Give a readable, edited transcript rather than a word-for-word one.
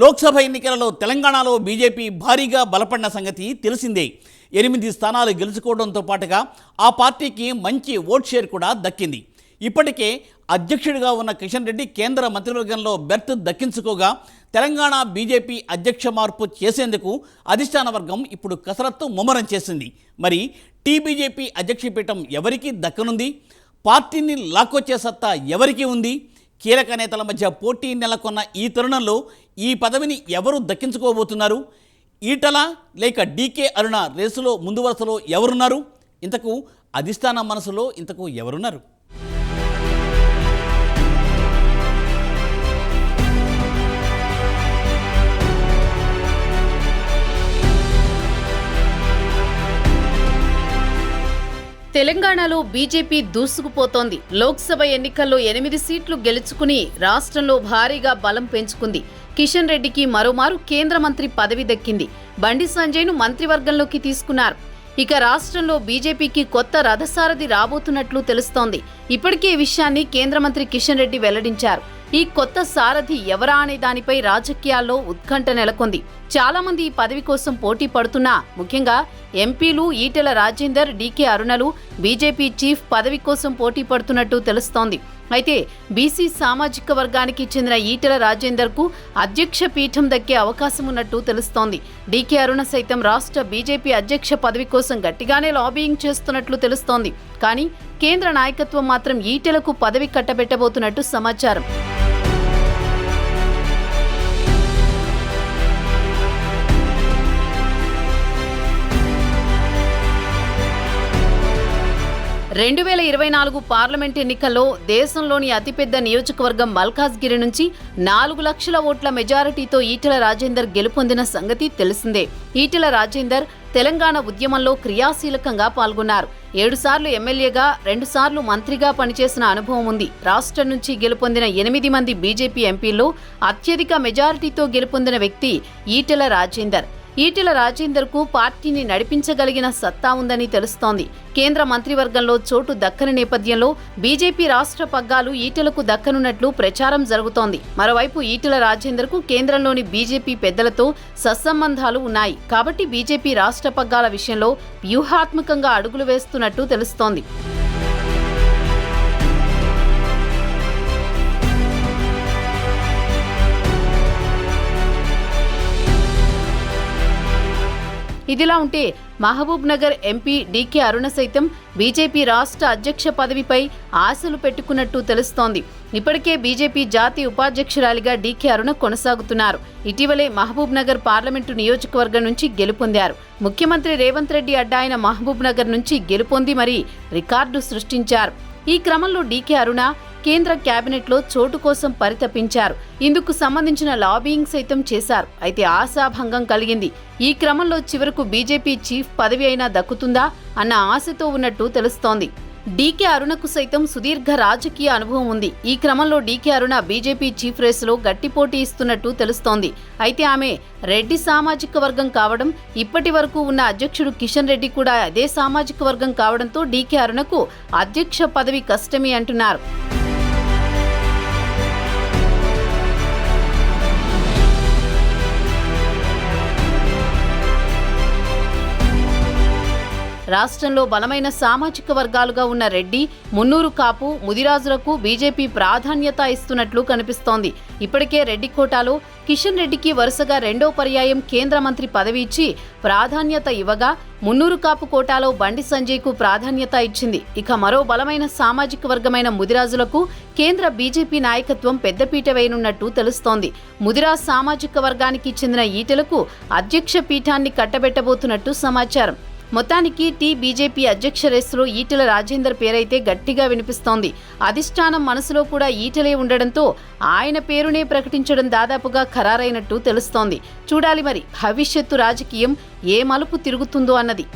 లోక్సభ ఎన్నికలలో తెలంగాణలో బీజేపీ భారీగా బలపడిన సంగతి తెలిసిందే. 8 స్థానాలు గెలుచుకోవడంతో పాటుగా ఆ పార్టీకి మంచి ఓట్ షేర్ కూడా దక్కింది. ఇప్పటికే అధ్యక్షుడిగా ఉన్న కిషన్ రెడ్డి కేంద్ర మంత్రివర్గంలో బెర్త్ దక్కించుకోగా తెలంగాణ బీజేపీ అధ్యక్ష మార్పు చేసేందుకు అధిష్టాన వర్గం ఇప్పుడు కసరత్తు ముమ్మరం చేసింది. మరి టీబీజేపీ అధ్యక్ష పీఠం ఎవరికి దక్కనుంది? పార్టీని లాక్కొచ్చే సత్తా ఎవరికి ఉంది? కీలక నేతల మధ్య పోటీ నెలకొన్న ఈ తరుణంలో ఈ పదవిని ఎవరు దక్కించుకోబోతున్నారు? ఈటల లేక డీకే అరుణ రేసులో ముందు వరుసలో ఎవరున్నారు? ఇంతకు అధిష్టాన మనసులో ఇంతకు ఎవరున్నారు? తెలంగాణలో బీజేపీ దూసుకుపోతోంది. లోక్సభ ఎన్నికల్లో 8 సీట్లు గెలుచుకుని రాష్ట్రంలో భారీగా బలం పెంచుకుంది. కిషన్ రెడ్డికి మరోమారు కేంద్ర మంత్రి పదవి దక్కింది. బండి సంజయ్ను మంత్రివర్గంలోకి తీసుకున్నారు. ఇక రాష్ట్రంలో బీజేపీకి కొత్త రథసారథి రాబోతున్నట్లు తెలుస్తోంది. ఇప్పటికే ఈ విషయాన్ని కేంద్ర మంత్రి కిషన్ రెడ్డి వెల్లడించారు. ఈ కొత్త సారథి ఎవరా అనే దానిపై రాజకీయాల్లో ఉత్కంఠ నెలకొంది. చాలా మంది ఈ పదవి కోసం పోటీ పడుతున్నా ముఖ్యంగా ఎంపీలు ఈటెల రాజేందర్, డీకే అరుణలు బీజేపీ చీఫ్ పదవి కోసం పోటీ పడుతున్నట్టు తెలుస్తోంది. అయితే బీసీ సామాజిక వర్గానికి చెందిన ఈటెల రాజేందర్కు అధ్యక్ష పీఠం దక్కే అవకాశం ఉన్నట్టు తెలుస్తోంది. డీకే అరుణ సైతం రాష్ట్ర బీజేపీ అధ్యక్ష పదవి కోసం గట్టిగానే లాబియింగ్ చేస్తున్నట్లు తెలుస్తోంది. కానీ కేంద్ర నాయకత్వం మాత్రం ఈటెలకు పదవి కట్టబెట్టబోతున్నట్టు సమాచారం. రెండు 2024 పార్లమెంట్ ఎన్నికల్లో దేశంలోని అతిపెద్ద నియోజకవర్గం మల్కాజ్గిరి నుంచి 4 లక్షల ఓట్ల మెజారిటీతో ఈటెల రాజేందర్ గెలుపొందిన సంగతి తెలిసిందే. ఈటెల రాజేందర్ తెలంగాణ ఉద్యమంలో క్రియాశీలకంగా పాల్గొన్నారు. 7 సార్లు ఎమ్మెల్యేగా, 2 సార్లు మంత్రిగా పనిచేసిన అనుభవం ఉంది. రాష్ట్రం నుంచి గెలుపొందిన 8 మంది బీజేపీ ఎంపీల్లో అత్యధిక మెజారిటీతో గెలుపొందిన వ్యక్తి ఈటెల రాజేందర్. ఈటెల రాజేందర్కు పార్టీని నడిపించగలిగిన సత్తా ఉందని తెలుస్తోంది. కేంద్ర మంత్రివర్గంలో చోటు దక్కని నేపథ్యంలో బీజేపీ రాష్ట్ర పగ్గాలు ఈటెలకు దక్కనున్నట్లు ప్రచారం జరుగుతోంది. మరోవైపు ఈటెల రాజేందర్కు కేంద్రంలోని బీజేపీ పెద్దలతో సత్సంబంధాలు ఉన్నాయి. కాబట్టి బీజేపీ రాష్ట్ర పగ్గాల విషయంలో వ్యూహాత్మకంగా అడుగులు వేస్తున్నట్టు తెలుస్తోంది. ఇదిలా ఉంటే మహబూబ్ నగర్ ఎంపీ డీకే అరుణ సైతం బీజేపీ రాష్ట్ర అధ్యక్ష పదవిపై ఆశలు పెట్టుకున్నట్టు తెలుస్తోంది. ఇప్పటికే బీజేపీ జాతీయ ఉపాధ్యక్షురాలిగా డీకే అరుణ కొనసాగుతున్నారు. ఇటీవలే మహబూబ్ నగర్ పార్లమెంటు నియోజకవర్గం నుంచి గెలుపొందారు. ముఖ్యమంత్రి రేవంత్ రెడ్డి అడ్డా అయిన మహబూబ్ నగర్ నుంచి గెలుపొంది మరీ రికార్డు సృష్టించారు. ఈ క్రమంలో డీకే అరుణ కేంద్ర కేబినెట్లో చోటు కోసం పరితపించారు. ఇందుకు సంబంధించిన లాబియింగ్ సైతం చేశారు. అయితే ఆశాభంగం కలిగింది. ఈ క్రమంలో చివరకు బీజేపీ చీఫ్ పదవి అయినా దక్కుతుందా అన్న ఆశతో ఉన్నట్టు తెలుస్తోంది. డీకే అరుణకు సైతం సుదీర్ఘ రాజకీయ అనుభవం ఉంది. ఈ క్రమంలో డీకే అరుణ బీజేపీ చీఫ్ రేసులో గట్టి పోటీ ఇస్తున్నట్టు తెలుస్తోంది. అయితే ఆమె రెడ్డి సామాజిక వర్గం కావడం, ఇప్పటి వరకు ఉన్న అధ్యక్షుడు కిషన్ రెడ్డి కూడా అదే సామాజిక వర్గం కావడంతో డీకే అరుణకు అధ్యక్ష పదవి కష్టమే అంటున్నారు. రాష్ట్రంలో బలమైన సామాజిక వర్గాలుగా ఉన్న రెడ్డి, మున్నూరు కాపు, ముదిరాజులకు బీజేపీ ప్రాధాన్యత ఇస్తున్నట్లు కనిపిస్తోంది. ఇప్పటికే రెడ్డి కోటాలో కిషన్ రెడ్డికి వరుసగా 2వ పర్యాయం కేంద్ర మంత్రి పదవి ఇచ్చి ప్రాధాన్యత ఇవ్వగా, మున్నూరు కాపు కోటాలో బండి సంజయ్కు ప్రాధాన్యత ఇచ్చింది. ఇక మరో బలమైన సామాజిక వర్గమైన ముదిరాజులకు కేంద్ర బీజేపీ నాయకత్వం పెద్దపీట వేయనున్నట్టు తెలుస్తోంది. ముదిరాజ్ సామాజిక వర్గానికి చెందిన ఈటెలకు అధ్యక్ష పీఠాన్ని కట్టబెట్టబోతున్నట్టు సమాచారం. మొత్తానికి బీజేపీ అధ్యక్ష రేసులో ఈటెల రాజేందర్ పేరైతే గట్టిగా వినిపిస్తోంది. అధిష్టానం మనసులో కూడా ఈటెలే ఉండడంతో ఆయన పేరునే ప్రకటించడం దాదాపుగా ఖరారైనట్టు తెలుస్తోంది. చూడాలి మరి భవిష్యత్తు రాజకీయం ఏ మలుపు తిరుగుతుందో అన్నది.